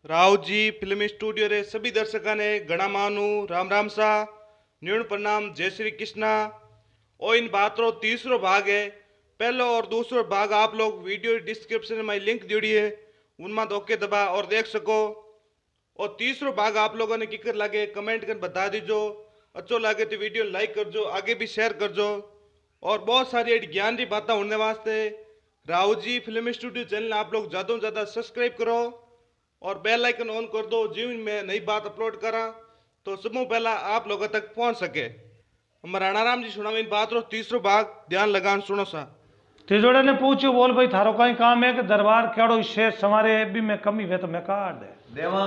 Rao ji film studio रे सभी दर्शकों ने गणा मानू राम राम सा न्यून प्रणाम जय श्री कृष्णा। और इन बात रो तीसरो भाग है। पहलो और दूसरो भाग आप लोग वीडियो डिस्क्रिप्शन में लिंक जोड़ी है उनमें धोके दबा और देख सको। और तीसरो भाग आप लोगों ने किकर लगे कमेंट कर बता दीजो। अच्छो लगे तो वीडियो लाइक करजो, आगे भी शेयर करजो। और बहुत सारी ज्ञान की बातें होने वास्ते Rao ji film studio channel आप लोग ज़्यादा से ज़्यादा सब्सक्राइब करो और बेल आइकन ऑन कर दो। जिन मैं नई बात अपलोड करा तो सबसे पहला आप लोगों तक पहुंच सके। हमारा राणाराम जी सुना इन बात रो तीसरो भाग ध्यान लगान सुनो सा। तिजोड़े ने पूछो बोल भाई थारो कहीं काम है कि दरबार केड़ो विशेष समारे भी में कमी वे तो मैं काट दे देवा।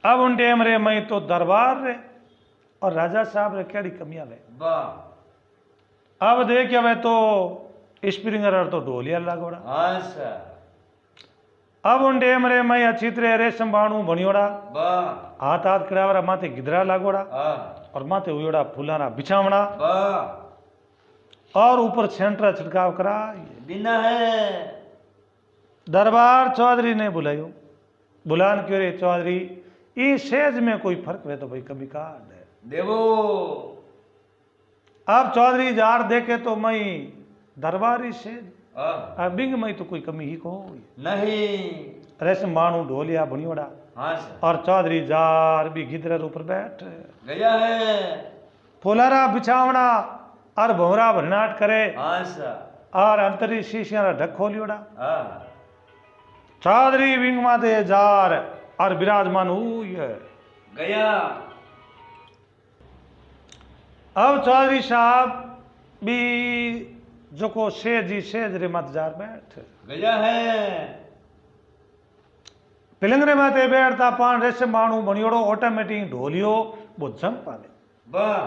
अब उन टेम रे मई तो दरबार रे और राजा साहब रे केड़ी कमियां वे वाह। अब देख वे तो स्प्रिंगर और तो ढोलिया लागोड़ा। हाँ सर। अब उन टेम रे मई अच्छी तरह रेशम बाणू बनियोड़ा। वाह। हाथ हाथ खड़ावरा माथे गिदरा लागोड़ा हाँ। और माथे उयोड़ा फुलाना बिछावना वाह। और ऊपर सेंटर छिड़काव करा। बिना है दरबार चौधरी ने बुलायो। बुलान क्यों रे चौधरी ये सेज में कोई फर्क है तो भाई कभी काट है देवो। अब चौधरी जार देखे तो मई दरबारी सेज हाँ। अब बिंग मई तो कोई कमी ही को नहीं। रेशम बाणू ढोलिया बनियोड़ा हाँ सर। और चौधरी जार भी गिदर ऊपर बैठ गया है। फुलारा बिछावना और भोरा भरनाट करे हाँ सर। और अंतरी शीशिया ढक खोलियोड़ा। हाँ। चौधरी विंग माते जार और विराजमान हुई है गया। अब चौधरी साहब भी जो को सेज ही सेज रे मत जार बैठ गया है। पिलंगरे माते बैठता पान रेशम बाणू बनियोड़ो ऑटोमेटिक ढोलियो वो जम पाले वाह।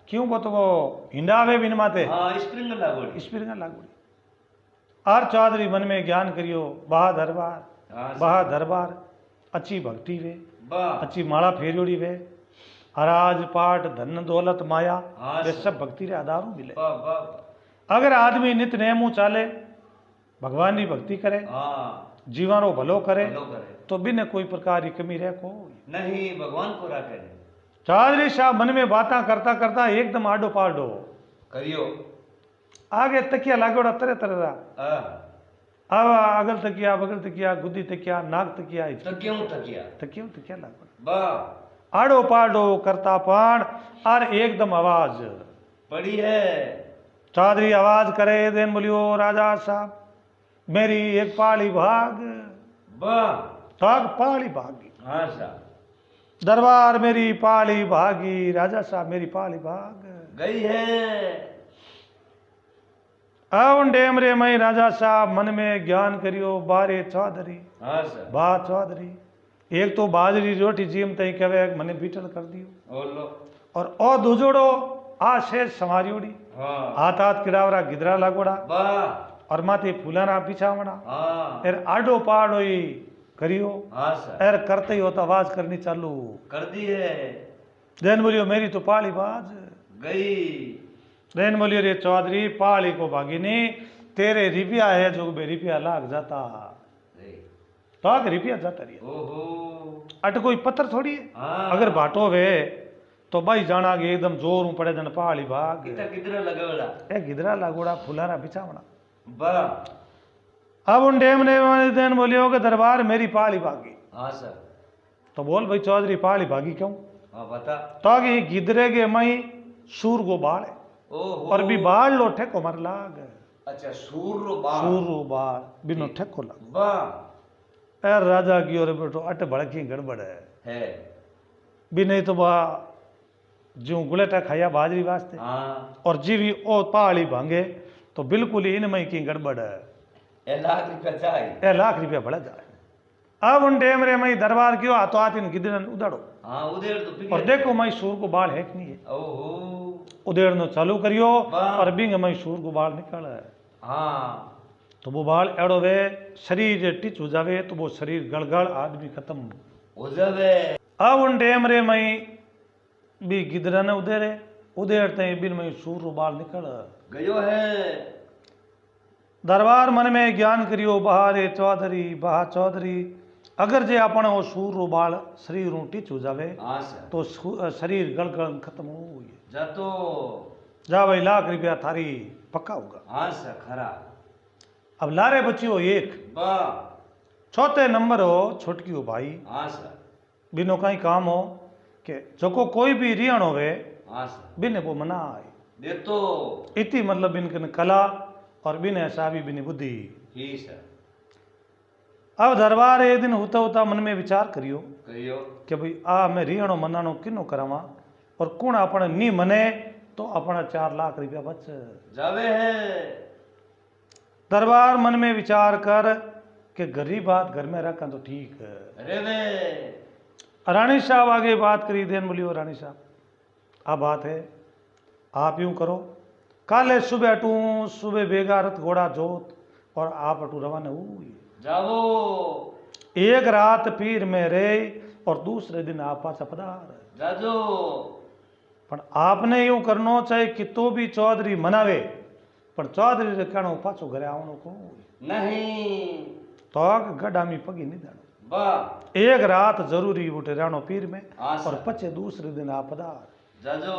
क्यों वो तो वो हिंडावे बिन माते हाँ स्प्रिंग लागोड़ी। स्पिरिंग लागोड़ी। और चौधरी मन में ज्ञान करियो बहा दरबार हाँ बहा दरबार अच्छी भक्ति वे वाह। अच्छी माला फेरियोड़ी वे अराज पाठ धन दौलत माया हाँ वे सर। सब भक्ति रे आधारों मिले। वाह वाह। अगर आदमी नित नेमू चाले भगवान की भक्ति करे हाँ। जीवारो भलो करे भलो करे तो बिना कोई प्रकार की कमी रह को। नहीं भगवान को रखे चौधरी साहब मन में बातें करता करता एकदम आडो पाडो करियो। आगे तकिया लागोड़ा तरह तरह हाँ। अब अगल तकिया बगल तकिया गुद्दी तकिया नाक तकिया तकियों तकिया। तकिया तकिया लागोड़ा वाह। आडो पाडो करता पाण और एकदम आवाज पड़ी है। चौधरी आवाज करे देन बोलियो राजा साहब मेरी एक पाली भाग वाह। ताग पाली भागी हाँ सर। दरबार मेरी पाली भागी राजा साहब मेरी पाली भाग गई है। अब डेमरे मई राजा साहब मन में ज्ञान करियो बारे चौधरी हाँ सर। बा चौधरी एक तो बाजरी रोटी जीम तई कहे मने बीटल कर दियो और लो। और ओ दूजोड़ो आ शेष समारियोड़ी हाँ। हाथ हाथ किड़ावरा गिदरा लागोड़ा वाह। और माथे फुलाना बिछावना हाँ। एर आडो पाडो ही करियो हाँ सर। एर करते ही हो तो आवाज करनी चालू कर दी है। देन बोलियो मेरी तो पाली बाज गई। देन बोलियो रे चौधरी पाली को भागिनी तेरे रिपिया है जो बे रिपिया लाग जाता गई। तो आगे रिपिया जाता रही ओहो। अट कोई पत्थर थोड़ी है हाँ। अगर बाटो वे तो भाई जाना के एकदम जोर में पड़े जन पहाड़ी भाग कितना किधर लगे वाला। ए गिदरा लागोड़ा फुलारा बिछावना। वाह। अब उन डेम ने दिन बोलियो के दरबार मेरी पहाड़ी भागी हाँ सर। तो बोल भाई चौधरी पहाड़ी भागी क्यों हाँ बता। तो आगे गिदरे के मई सूर को बाल है ओहो। और भी बाल लो ठेको मर लाग अच्छा सूर रो बाल। सूर रो बाल बिनो ठेको लाग वाह। ए राजा की ओर बेटो अट भड़की गड़बड़ है भी नहीं तो बा जो गुलेटा खाया बाजरी वास्ते हाँ। और जीवी ओ पहाड़ी भांगे तो बिल्कुल ही इनमई की गड़बड़ है। ए लाख रुपया चाहिए। ए लाख रुपया बढ़ा जाए। अब उन टेम रे मई दरबार क्यों हाथों हाथ इन गिदरन उदाड़ो हाँ उधर तो पिघल। और देखो मई सूर को बाल है कि नहीं है ओहो। उदेड़नो चालू करियो वाह। और बिंग मई सूर को बाल निकल है हाँ। तो वो बाल एड़ो वे शरीर टिच हो जावे तो वो शरीर गड़गड़ आदमी खत्म हो जावे। अब उन टेम रे मई भी गिदरन उदेरे उदेड़ते ही बिन मई सूर को बाल निकल गयो है। दरबार मन में ज्ञान करियो बहारे चौधरी बहा चौधरी अगर जे अपने वो सूर रो बाल शरीर रू टीच हो जावे हाँ सर तो शरीर गलगल खत्म हो गई जा तो जा भाई लाख रुपया थारी पक्का होगा। हाँ सर खरा अब लारे बच्चियो एक बा चौथे नंबर हो छोटकी हो भाई हाँ सर बिनो कहीं काम हो कि जको कोई भी रियण होवे हाँ सर बिने वो मना आए दे तो इति मतलब बिन कला और बिन हिसाबी बिन बुद्धि। ही सर अब दरबार एक दिन होता होता मन में विचार करियो कहियो कि भाई आ मैं रियणो मनानो किनो करावा और कौन अपने नी मने तो अपना 4 लाख रुपया बच जावे है दरबार मन में विचार कर कि गरीब बात घर में रखा तो ठीक है। अरे वे रानी साहब आगे बात करी देन बोलियो रानी साहब आ बात है आप यूं करो काले सुबह अटू सुबह बेगा रथ घोड़ा जोत और आप अटू रवाना हुई जावो एक रात पीर में रहे और दूसरे दिन आप पाछा पधार जाजो पण आपने यूं करनो चाहे कि तो भी चौधरी मनावे पण चौधरी रे कहणो पाछो घरे आवनो को नहीं तो गड्ढा में पगी नहीं देनो बा एक रात जरूरी उठे रहनो पीर में हाँ और सर। पचे दूसरे दिन आप पधार। जाजो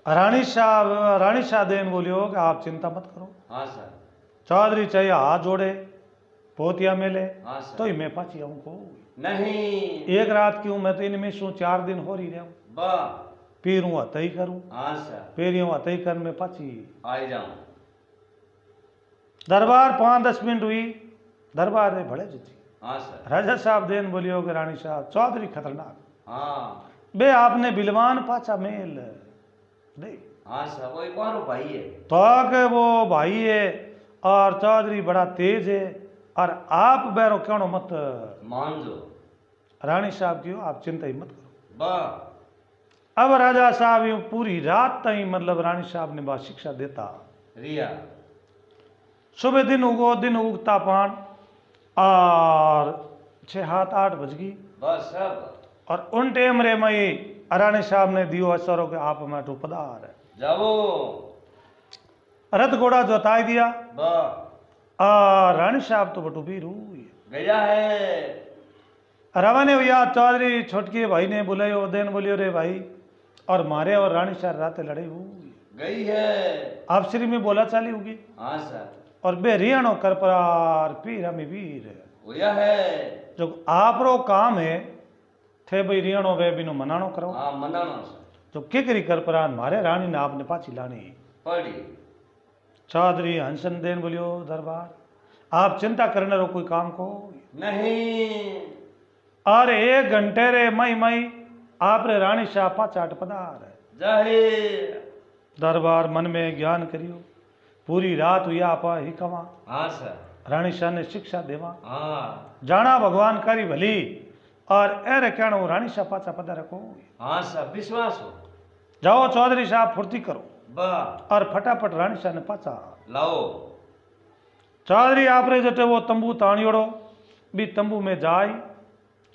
रानी शाह देन बोलियो कि आप चिंता मत करो हाँ सर चौधरी चाहे हाथ जोड़े पोतिया मेले हाँ सर तो ही मैं पाची आऊं को नहीं एक रात क्यों मैं तो इनमें सू 4 दिन हो रही रहूं बा पीर हूं अतई करूं हाँ सर पेरियों अतई कर में पाची आई जाऊं दरबार 5-10 मिनट हुई दरबार में भड़े जी हाँ सर राजा साहब देन बोलियो कि रानी साहब चौधरी खतरनाक हाँ बे आपने बिलवान पाचा मेल दे हाँ सर वो एक और भाई है तो के वो भाई है और चौधरी बड़ा तेज है और आप बैरो क्यों मत मान जो रानी साहब क्यों आप चिंता ही मत करो। बा अब राजा साहब यूं पूरी रात तई मतलब रानी साहब ने बात शिक्षा देता रिया सुबह दिन उगता पान और 6-8 बज गई बस सब और उन टेम रे मई रानी साहब ने दियो असरो के आप मैं तो पधार जाओ रथ घोड़ा जोताई दिया बा और रानी साहब तो बटू भी हुई गया है रवाने हुआ चौधरी छोटकी भाई ने बुलायो देन बोलियो रे भाई और मारे और रानी साहब रात लड़े हुई गई है आप श्री में बोला चाली होगी हाँ सर और बे रियाणो कर परार पीर हमें वीर होया है जो आप रो काम है थे भाई रियाणो वे बिनो मनानो करो हाँ मनाना सर जो के करी कर परान मारे रानी ने आपने पाची लानी पड़ी चौधरी हंसन देन बोलियो दरबार आप चिंता करने रो कोई काम को नहीं और 1 घंटे रे मई आप रे रानी शाह पाचाट पधार जाहिर दरबार मन में ज्ञान करियो पूरी रात हुई आपा ही कमा हाँ सर रानी शाह ने शिक्षा देवा हाँ जाना भगवान करी भली और एर कहणो रानी शाह पाचा पधार को हाँ सर विश्वास हो जाओ चौधरी साहब फुर्ती करो बा और फटाफट रानी शाह ने पाचा लाओ चौधरी आप रे जटे वो तंबू ताणियोड़ो भी तंबू में जाई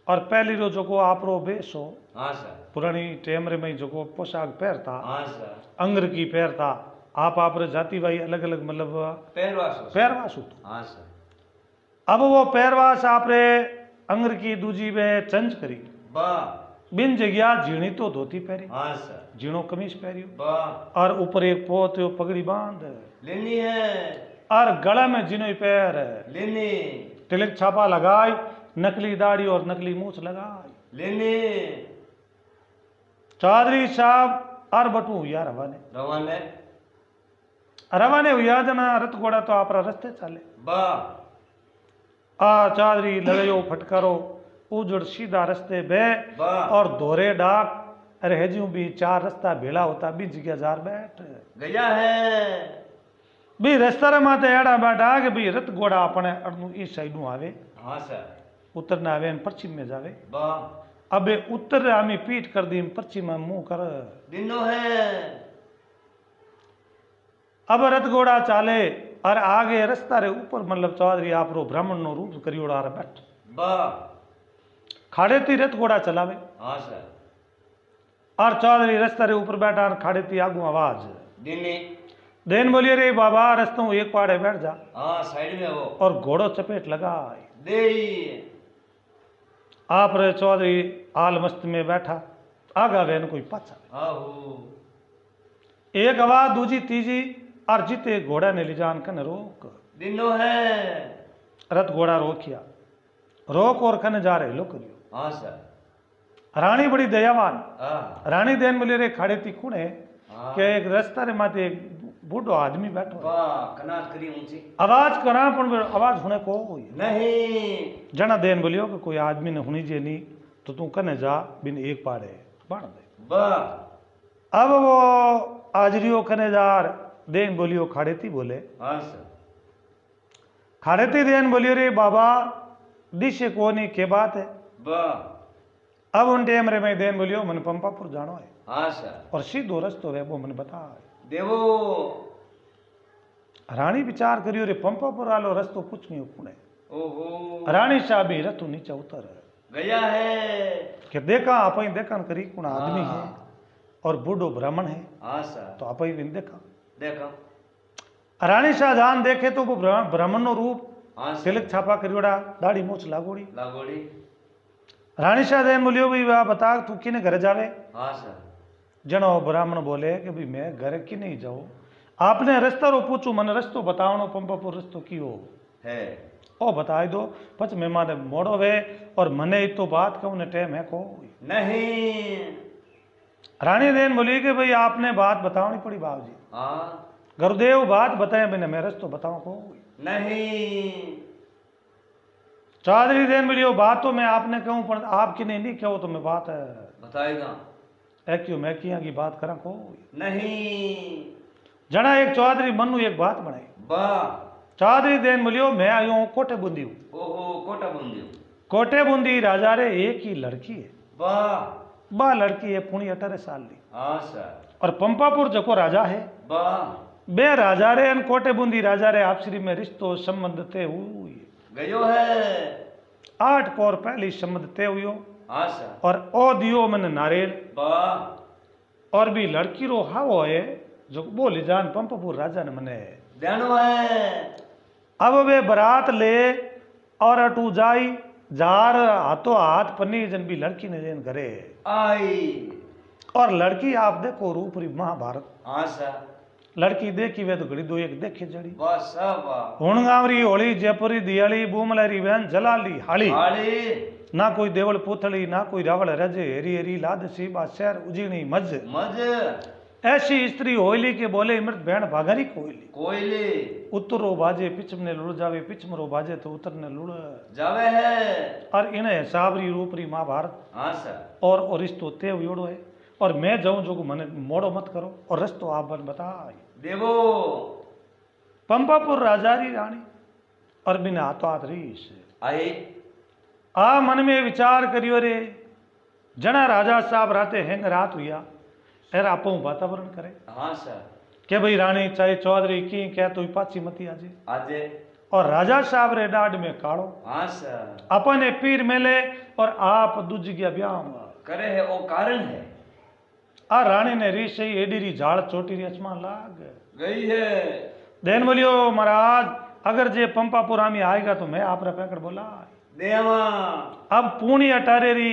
और पहली रो जो को आप रो बेसो हाँ सर पुरानी टेमरे में जो को पोशाक पहरता हाँ सर अंग्र की पहरता आप रे जाति भाई अलग अलग मतलब पैरवास हो पहरवास होतो हाँ सर अब वो पहरवास आप रे अंग्र की दूजी में चंज करी बा बिन जगह झीणी तो धोती पहरी हाँ सर झीणो कमीज पहरियो बा और ऊपर एक पोत पगड़ी बांध लेनी है और गला में जिनो पैर लेनी तिलक छापा लगाई नकली दाढ़ी और नकली मूछ लगाई लेनी चौधरी साहब और बटू हुआ रवाने रवाने हुआ जना रथ घोड़ा तो आप रस्ते चले बा आ चौधरी लड़यो फटकारो उजड़ सीधा रस्ते बे वाह। और दोरे डाक अरे हजू भी 4 रस्ता भेड़ा होता भी जगह जार बैठ गया है भी रस्ता माते एड़ा बैठा कि भी रथ घोड़ा अपने अड़नु इस साइड आवे हाँ सर उत्तर न आवे पश्चिम में जावे बा अबे उत्तर आमी पीठ कर दी पश्चिम में मुंह कर दिनो है अब रथ घोड़ा चाले और आगे रस्ता रे ऊपर मतलब चौधरी आप रो ब्राह्मण नो रूप करियोड़ा रे बैठ बा खाड़े ती रथ घोड़ा चलावे हाँ सर और चौधरी रस्ता रे ऊपर बैठा और खाड़े ती आगू आवाज दिनी देन बोलिए रे बाबा रस्तों एक पाड़े बैठ जा हाँ साइड में वो और घोड़ो चपेट लगाए दे आप रे चौधरी आल मस्त में बैठा आगा वेन कोई पाछा आहो एक आवाज दूजी तीजी और जीते घोड़ा ने लिजान कन रोक दिनो है। रथ घोड़ा रोकिया रोक और कन जा रहे लो करियो हाँ सर। रानी बड़ी दयावान हाँ रानी देन बोली रे खाड़े थी खूणे हाँ। के एक रस्ता रे माथे एक बूढ़ो आदमी बैठो है। वाह कनात करी ऊंची आवाज करा पण आवाज हुने को हुई नहीं। जना देन बोलियो कि कोई आदमी ने हुनी जे नहीं तो तू कने जा बिन एक पाड़े बाण दे। वाह अब वो आजरियो कने जार देन बोलियो खाड़े थी बोले हाँ सर। खाड़े थी देन बोलियो रे बाबा दिशे कोनी के बात है। वाह अब उन टेम रे मैं देन बोलियो मन पंपापुर जानो है हाँ सर। और सीधो रस्तो रे वो मन बता देवो रानी विचार करियो रे पंपापुर आलो रस्तो कुछ नहीं कुणे ओहो रानी साहब ही रतु नीचे उतर गया है। कि देखा आप ही देखा करी कुण आदमी है हाँ। और बूढ़ो ब्राह्मण है हाँ सर। तो आप ही भी देखा देखो रानी शाहजहान देखे तो वो ब्राह्मण नो रूप हाँ सर। तिलक छापा करियोड़ा दाढ़ी मूछ लागोड़ी लागोड़ी रानी शाहजहान बोलियो भाई वाह बता तू किने घर जावे हाँ सर। जनो ब्राह्मण बोले कि भाई मैं घर की नहीं जाऊं आपने रास्ता रो पूछू मन रस्तो बतावनो पंपापुर रस्तो कियो है ओ बताई दो पछ मेहमान मोड़ो वे और मने तो बात कहूं ने टाइम है को नहीं। रानी देन बोली कि भाई आपने बात बतावनी पड़ी बाबू जी हाँ गुरुदेव बात बताए मैंने मैं रस्तो बताऊं को नहीं। चौधरी देन बोलियो बात तो मैं आपने कहूं पर आपकी नहीं कहो तो मैं बात है बताएगा ए क्यों मैं किया की बात करा को नहीं। जना एक चौधरी मनु एक बात बनाई वाह चौधरी देन बोलियो मैं आयो हूं कोटे बूंदी हूं ओहो कोटा बंदी। कोटे बूंदी राजा रे एक ही लड़की है वाह बा लड़की है पुणी 18 साल की हाँ सर। और पंपापुर जको राजा है वाह बे राजा रे अन कोटे बूंदी राजा रे आपसरी में रिश्तो संबंध ते हुई गयो है। 8 पौर पहली संबंध ते हुयो हाँ सर। और ओ दियो मन नारेल वाह और भी लड़की रो हावो है जो बोली जान पंपापुर राजा ने मने देनो है। अब वे बारात ले और अटू जाई जार हाथों हाथ पन्नी जन भी लड़की ने जन करे आई और लड़की आप देखो रूप री महाभारत हाँ सर। लड़की देखी वे तो घड़ी दो एक देखे जड़ी वाह सब वाह हुणगावरी होली जयपुरी दियाली बूमलरी बहन जलाली हाली हाली ना कोई देवल पुथली ना कोई रावल रजे हेरी हेरी लाद सीबा शहर उजीणी मज मज ऐसी स्त्री होली के बोले मृत बहन भागारी कोयली कोयले उतरो बाजे पिछम ने लुड़ जावे पिछमरो बाजे तो उतर ने लुड़ जावे है। और इन्हें हिसाबरी रूपरी महाभारत हाँ सर। और रिश्तो ते योड़ो है और मैं जाऊं जो मने मोड़ो मत करो और रस्तो आप बन बताए देवो पंपापुर राजारी रानी और बिना हाथों हाथ रीस आई आ मन में विचार करियो रे जना राजा साहब राते हैंग रात हुआ एर आप वातावरण करे हाँ सर। के भाई रानी चाहे चौधरी की कह तो पाची मती आजे आजे और राजा साहब रे डाड में काड़ो हाँ सर। अपने पीर मेले और आप दूज गया ब्याह करे है ओ कारण है। आ रानी ने री सही एडी री झाड़ चोटी री अचमा लाग गई है। देन बोलियो महाराज अगर जे पंपापुर आमी आएगा तो मैं आप पैकड़ बोला देवा अब पूणी 18 री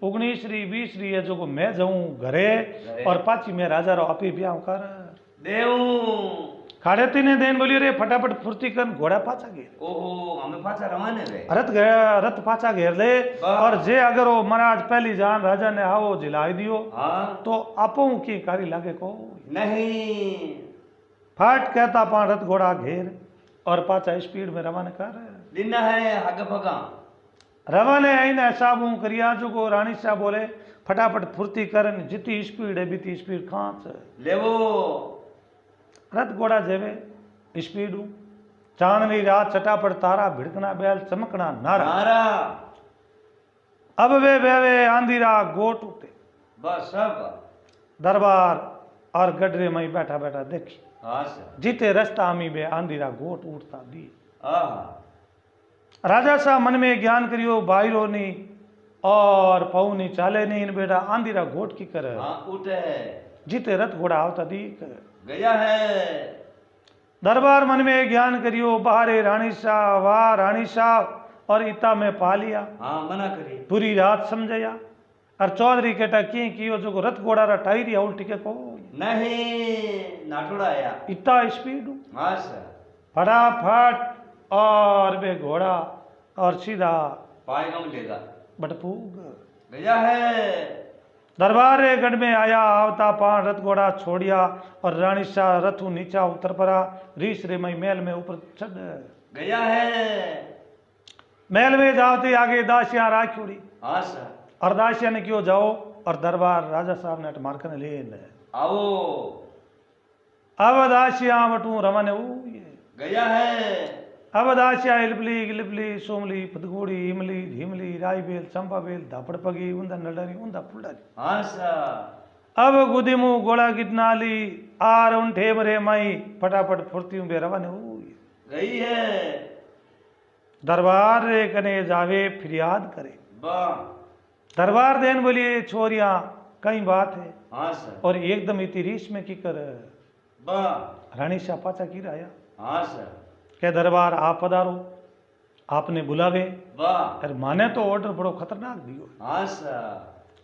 19 री 20 री है जो को मैं जाऊं घरे और पाची मैं राजा रो आपी ब्याह कर देव खाड़े तीने देन बोलियो रे फटाफट फुर्ती कर घोड़ा पाचा घेर ओहो हमें पाचा रवाने गए। रथ पाचा घेर ले और जे अगर वो महाराज पहली जान राजा ने आओ जिलाई दियो हाँ तो आपो की कारी लागे को नहीं। फाट कहता पा रथ घोड़ा घेर और पाचा स्पीड में रवाना कर दिन है हग भगा रवाने आईने हिसाब करिया जो को रानी साहब बोले फटाफट फुर्ती करन जितनी स्पीड है बीती स्पीड खांच लेवो रथ घोड़ा जेवे स्पीड चांदनी रात चटापट तारा भिड़कना बैल चमकना नारा नारा अब वे आंधीरा गोट उठे बस सब दरबार और गडरे में बैठा बैठा देखी हाँ सर। जीते रास्ता आमी बे आंधीरा गोट उठता दी आहा राजा साहब मन में ज्ञान करियो बाहरो नी और पौनी चाले नहीं इन बेटा आंधीरा गोट की कर हाँ उठे जीते रथ घोड़ा आवता दी गया है। दरबार मन में ज्ञान करियो बाहरे रानी साहब वाह रानी साहब और इता में पा लिया हाँ मना करी पूरी रात समझया और चौधरी केटा की कियो जो रथ घोड़ा रा टायरी उल्टी के को नहीं नाटुड़ा आया इतना स्पीड हाँ सर फटाफट और वे घोड़ा और सीधा पाएगा मिलेगा बटपूग गया है दरबारे गढ़ में आया आवता पान रथ घोड़ा छोड़िया और रानी शाह रथू नीचा उतर पड़ा रीस रे मई महल में ऊपर चढ़ गया है महल में जाते आगे दासियां राखी हाँ सर और दासिया ने क्यों जाओ और दरबार राजा साहब ने मार कर ले आओ अब दासिया वटू रवाने हुई गया है अब दासिया इलपली गिलपली सोमली पदगोड़ी इमली धीमली रायबेल चंपाबेल धापड़ पगी उंदा नडरी उंदा फुलडारी हाँ सर अब गुदिमु गोला गिटनाली आर उन ठेबरे माई फटाफट फुर्ती बे रवाने हुई गई है दरबार रे कने जावे फरियाद करे वाह दरबार देन बोलिए छोरिया कई बात है हाँ सर और एकदम इतनी रीस में की कर वाह रानी शाह पाचा की राया हाँ सर के दरबार आप पधारो आपने बुलावे वाह अरे माने तो ऑर्डर बड़ो खतरनाक दियो हाँ सर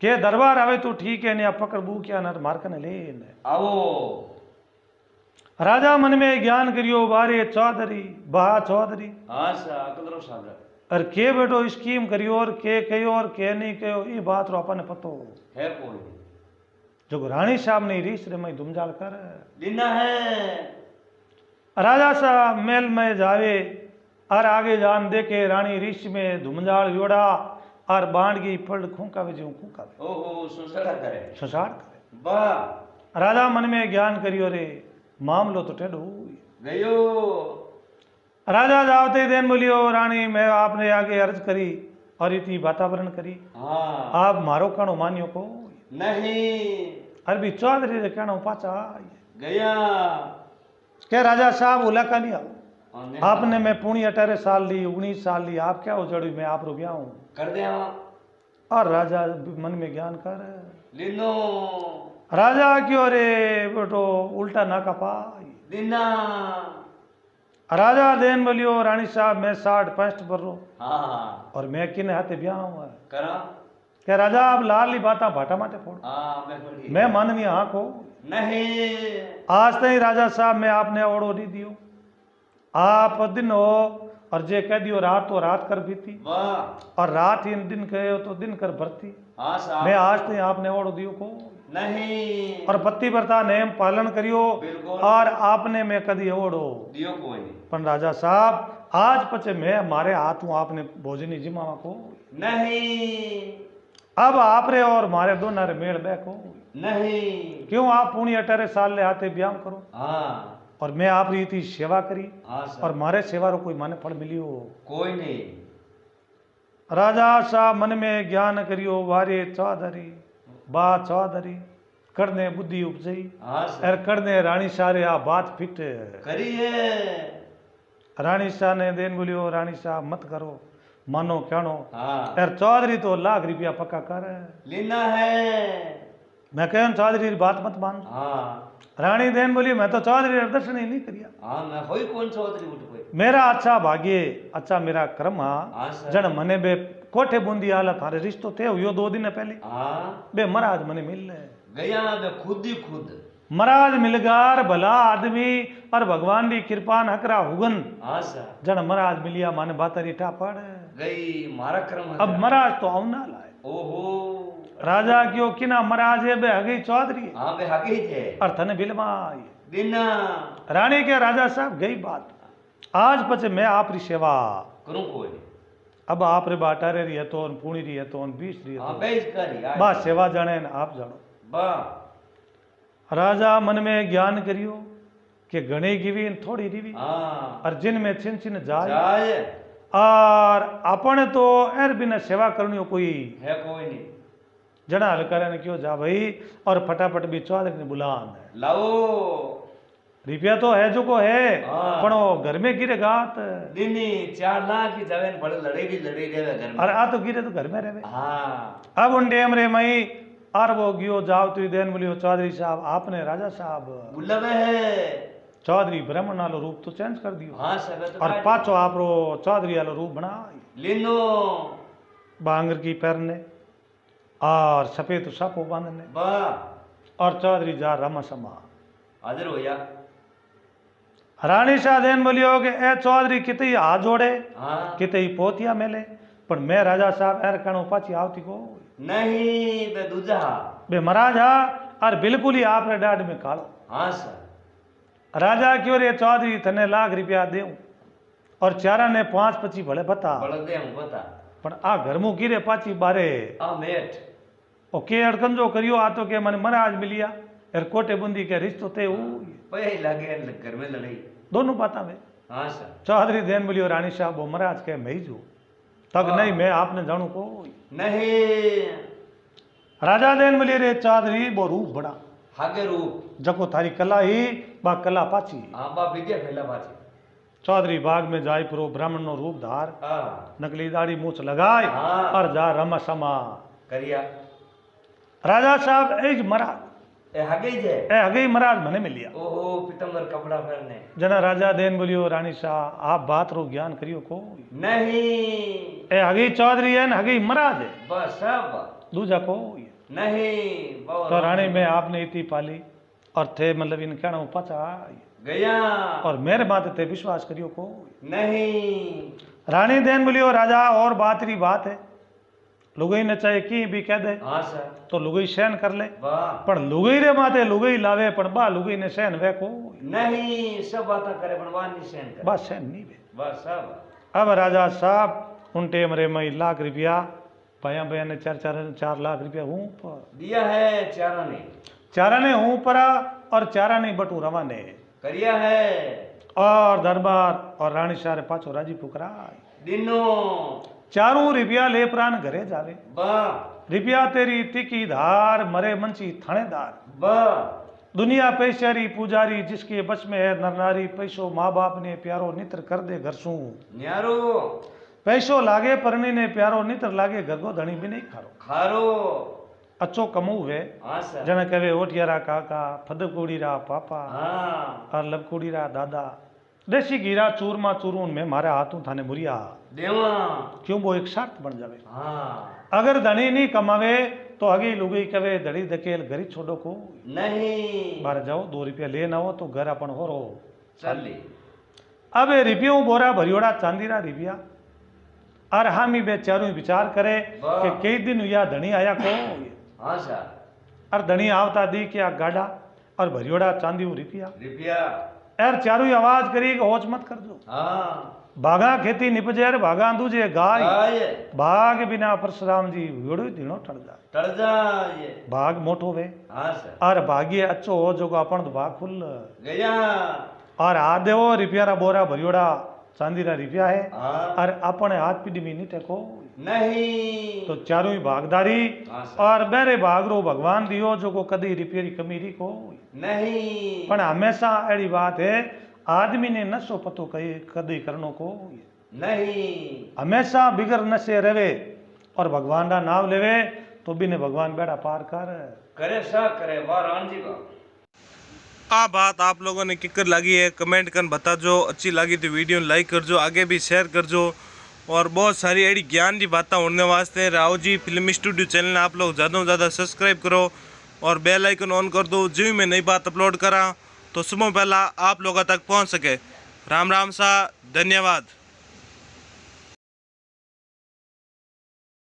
के दरबार आवे तो ठीक है ने पकड़ बू क्या न मारकन ले आओ राजा मन में ज्ञान करियो बारे चौधरी बहा चौधरी हाँ सर अकदरो सागर और के बेटो स्कीम करियो और के कहो और के नहीं कहो ये बात रो अपन पतो है कोई जो रानी साहब ने रीस रे मई धुमझाल कर दिना है राजा साहब महल में जावे और आगे जान देखे रानी रीस में धुमझाल योड़ा और बांडगी फल खूंकावे जो खूंकावे ओहो सुसड़ा करे ससाड़ करे वाह राजा मन में ज्ञान करियो रे मामलो तो टेढ़ो हुई गयो राजा जावते देन बोलियो रानी मैं आपने आगे अर्ज करी और इतनी वातावरण करी हाँ आप मारो कणो मानियो को नहीं अरबी चौधरी रे कणो पाचा गया के राजा साहब उला का नहीं आओ और नहीं आपने मैं पुणी 18 साल ली 19 साल ली आप क्या हो जड़ी मैं आप रुपया हूँ कर दे और राजा मन में ज्ञान कर लिनो राजा क्यों रे बेटो उल्टा ना का पाई दिना राजा देन बोलियो रानी साहब मैं 60-65 पर रो हाँ और मैं किने हाथे ब्याह हुआ करा क्या राजा आप लाल ली बाता भाटा माटे फोड़ हाँ मैं पढ़ी मैं मानवी हाँ को नहीं आज तक राजा साहब मैं आपने ओढ़ो नहीं दियो आप दिन हो और जे कह दियो रात तो रात कर बीती वाह और रात ही दिन कहे तो दिन कर भरती हाँ साहब मैं आज तक आपने ओढ़ो दियो को नहीं और पति व्रता नेम पालन करियो बिल्कुल और आपने मैं कदी ओढ़ो दियो कोई नहीं पण राजा साहब आज पचे मैं हमारे हाथ हूँ आपने भोजनी जिमावा को नहीं अब आप रे और मारे दोनों रे मेल बैको नहीं क्यों आप पुणी 18 साल ले आते ब्याह करो हाँ और मैं आप रीति सेवा करी हाँ और सर मारे सेवा रो कोई माने फल मिलियो कोई नहीं राजा साहब मन में ज्ञान करियो वारे चौधरी बा चौधरी करने बुद्धि उपजई हाँ सर और करने रानी सारे आ बात फिट करिए रानी शाह ने देन बोलियो रानी साहब मत करो मानो क्यानो हाँ यार चौधरी तो लाख रुपया पक्का कर लेना है मैं कहूँ चौधरी की बात मत मान हाँ रानी देन बोली मैं तो चौधरी दर्शन ही नहीं करिया हाँ मैं होई कौन चौधरी उठ कोई मेरा अच्छा भाग्य अच्छा मेरा कर्म हाँ सर जन मने बे कोठे बूंदी आला थारे रिश्तो थे यो 2 दिन पहले हाँ बे महाराज मने मिल ले गया मैं खुद ही खुद महाराज मिलगार भला आदमी और भगवान की कृपा हकरा हुगन हाँ सर जन महाराज मिलिया माने बातरी टा पड़ गई मारा क्रम अब महाराज तो औना लाए ओहो राजा क्यों किना महाराज है बे हगी चौधरी हाँ बे हकी थे और थने बिलमा आई बिना रानी के राजा साहब गई बात आज पचे मैं आप री सेवा करूँ कोई अब आप रे बाटा रे रिया तो पुणी रिया तो 20 रिया हाँ तो बेच करी बा सेवा जाने न आप जानो वाह राजा मन में ज्ञान करियो कि गणे गिवी न थोड़ी रिवी हाँ और जिन में छिन छिन जाए जाए और अपन तो एर बिना सेवा करनी कोई है कोई नहीं जना हलकारा ने क्यों जा भाई और फटाफट भी चौधरी ने बुलान लाओ रुपया तो है जो को है हाँ। पण वो घर में गिरे गात दिनी 4 लाख की जगह बड़े लड़े देवे घर में और आ तो गिरे तो घर में रहे हाँ अब उन डेम रे मई और वो गियो जाओ तू देन बोलियो चौधरी साहब आपने राजा साहब बुलावे है चौधरी ब्राह्मण वालो रूप तो चेंज कर दियो हाँ सर तो और पाछो आपरो चौधरी वालो रूप बना लीनो बांगर की पैरने और सफेद सापो बांधने बा और चौधरी जा रमा समा हाजिर हो या रानी शाह देन बोलियो कि ए चौधरी किते ही हाथ जोड़े हाँ किते ही पोतिया मेले पर मैं राजा साहब एर कणो पाची आवती को नहीं बे दूजा बे महाराज हा और बिल्कुल ही आप रे डाड में कालो हाँ सर राजा क्यों रे चौधरी थने लाख रुपया देऊ और चारा ने 5-25 भले बता बड़ा दे हूँ बता पण आ घर मु गिरे पाची बारे आ मेट ओ के अड़कंजो करियो आ तो के मन महाराज मिलिया एर कोटे बुंदी के रिश्तो ते ऊ पे लगे घर में लड़ाई दोनों बाता में हाँ सर चौधरी देन बोलियो रानी साहब वो महाराज के मैं जू तक हाँ। नहीं मैं आपने जानू को नहीं राजा देन बोलिए रे चौधरी वो रूप बड़ा हागे रूप जको थारी कला ही बा कला पाची हाँ बा विद्या फैला बाजी चौधरी बाग में जाय पुरो ब्राह्मण नो रूप धार हाँ नकली दाढ़ी मूछ लगाए हाँ। और जा रमा समा करिया राजा साहब एज महाराज ए हागे जे ए हगे महाराज मने मिलिया ओहो पीतंबर कपड़ा पहनने जना राजा देन बोलियो रानी शाह आप बात रो ज्ञान करियो को नहीं ए हगे चौधरी है न हगे महाराज है बस सब दूजा को नहीं तो रानी में आपने इतनी पाली और थे मतलब इन कहना पचा गया और मेरे बात ते विश्वास करियो को नहीं रानी देन बोलियो राजा और बात री बात है लुगई ने चाहे की भी कह दे हाँ सर तो लुगई सहन कर ले वाह पर लुगई रे माते लुगई लावे पर बा लुगई ने सहन वे को नहीं सब बातें करे बनवान नहीं सहन कर बस सहन नहीं वे बस सब अब राजा साहब उन टेम रे मई लाख रुपया भैया भैया ने 4 लाख रुपया हूँ पर दिया है चारों ने चारा ने हूँ परा और चारा ने बटू रवा ने करिया है और दरबार और रानी शाह रे पाछो राजी पुकरा दिनों चारों रुपया ले प्राण घरे जावे बा रुपया तेरी तिकी धार मरे मंची थानेदार बा दुनिया पैसारी पुजारी जिसके बस में है नर नारी पैसो माँ बाप ने प्यारो नित्र कर दे घर सू न्यारो पैसो लागे परनी ने प्यारो नित्र लागे घर को धनी भी नहीं खारो खारो अच्छो कमू वे हाँ सर जने कहे ओटियारा काका फदकुड़ी रा पापा हाँ और लबकुड़ी रा दादा देसी घीरा चूरमा चूरून में मारे हाथों थाने मुरिया देवा क्यों वो एक शर्त बन जावे हाँ अगर धनी नहीं कमावे तो अगी लुगई कवे धड़ी धकेल घरी छोड़ो को नहीं बाहर जाओ 2 रुपया ले ना हो तो घर अपन हो रो चल ली अब रिपियो बोरा भरियोड़ा चांदीरा रिपिया और हम ही बेचारू विचार करे वाह। कि कई दिन या धनी आया को हाँ सर और धनी आवता दी क्या गाड़ा और भरियोड़ा चांदी रुपया रुपया यार चारू ही आवाज करी कि होच मत कर दो हाँ भागा खेती निपजे भागा दूजे गाय आए भाग बिना परशुराम जी विड़ो धीणो टड़ जा टड़ जाए भाग मोटो वे हाँ सर और भाग्य अच्छो हो जो अपन तो भाग खुल गया और आ देवो रुपया रा बोरा भरियोड़ा चांदी रा रुपया है हाँ और अपने हाथ पीढ़ी में नहीं टेको नहीं तो चारों ही भागदारी हाँ सर और बेरे भागरो भगवान दियो जो को कदी रिपेरी कमीरी को नहीं पण हमेशा ऐडी बात है आदमी ने नशो पतो कदी करनो को नहीं हमेशा बिगर नशे रवे और भगवान का नाम लेवे तो भी ने भगवान बेड़ा पार कर करे सा करे वाह राम जी का आ बात आप लोगों ने किकर लगी है कमेंट कर बता जो अच्छी लगी तो वीडियो लाइक कर जो आगे भी शेयर कर जो और बहुत सारी ऐसी ज्ञान की बातें होने वास्ते Rao ji film studio channel आप लोग ज़्यादा से ज़्यादा सब्सक्राइब करो और बेल आइकन ऑन कर दो जो भी मैं नई बात अपलोड करा तो सुबह पहला आप लोगों तक पहुंच सके राम राम सा धन्यवाद।